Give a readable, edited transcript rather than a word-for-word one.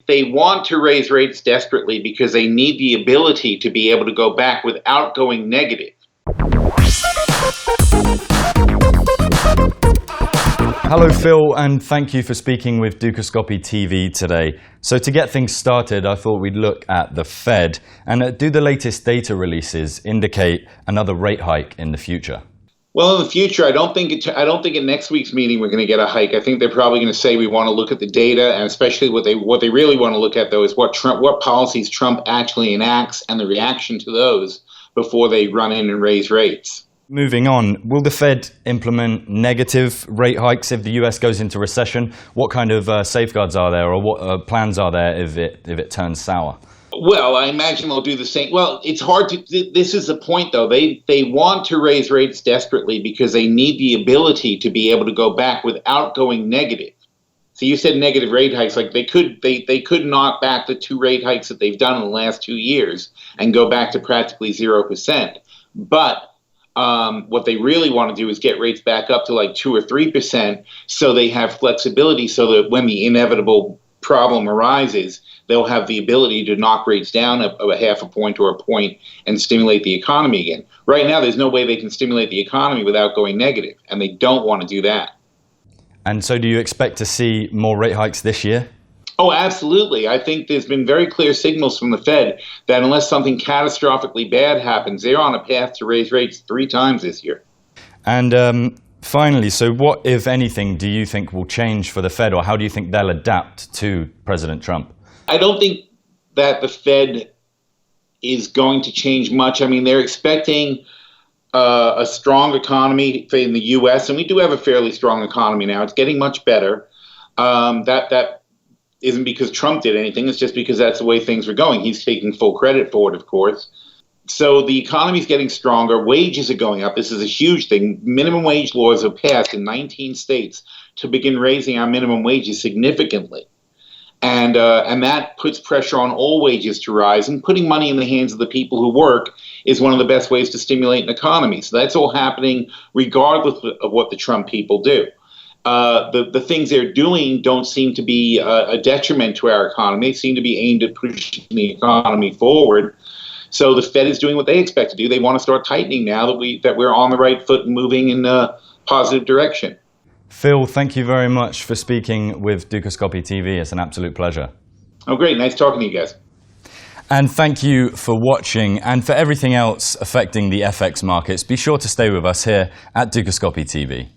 They want to raise rates desperately because they need the ability to be able to go back without going negative. Hello, Phil, and thank you for speaking with Dukascopy TV today. So to get things started, I thought we'd look at the Fed and do the latest data releases indicate another rate hike in the future? Well, in the future, I don't think in next week's meeting we're going to get a hike. I think they're probably going to say we want to look at the data, and especially what they really want to look at, though, is what policies Trump actually enacts and the reaction to those before they run in and raise rates. Moving on, will the Fed implement negative rate hikes if the US goes into recession? What kind of safeguards are there, or what plans are there if it turns sour? Well, I imagine they'll do the same. Well, it's hard to. This is the point, though. They want to raise rates desperately because they need the ability to be able to go back without going negative. So you said negative rate hikes, like they could knock back the two rate hikes that they've done in the last 2 years and go back to practically 0%. But what they really want to do is get rates back up to like 2 or 3%, so they have flexibility, so that when the inevitable problem arises, they'll have the ability to knock rates down a half a point or a point and stimulate the economy again. Right now, there's no way they can stimulate the economy without going negative, and they don't want to do that. And so do you expect to see more rate hikes this year? Oh, absolutely. I think there's been very clear signals from the Fed that unless something catastrophically bad happens, they're on a path to raise rates 3 times this year. And finally, so what, if anything, do you think will change for the Fed, or how do you think they'll adapt to President Trump? I don't think that the Fed is going to change much. I mean, they're expecting a strong economy in the U.S., and we do have a fairly strong economy now. It's getting much better. That isn't because Trump did anything. It's just because that's the way things are going. He's taking full credit for it, of course. So the economy's getting stronger. Wages are going up. This is a huge thing. Minimum wage laws have passed in 19 states to begin raising our minimum wages significantly. And that puts pressure on all wages to rise. And putting money in the hands of the people who work is one of the best ways to stimulate an economy. So that's all happening regardless of what the Trump people do. The things they're doing don't seem to be a detriment to our economy. They seem to be aimed at pushing the economy forward. So the Fed is doing what they expect to do. They want to start tightening now that we're on the right foot and moving in a positive direction. Phil, thank you very much for speaking with Dukascopy TV. It's an absolute pleasure. Oh, great. Nice talking to you guys. And thank you for watching. And for everything else affecting the FX markets, be sure to stay with us here at Dukascopy TV.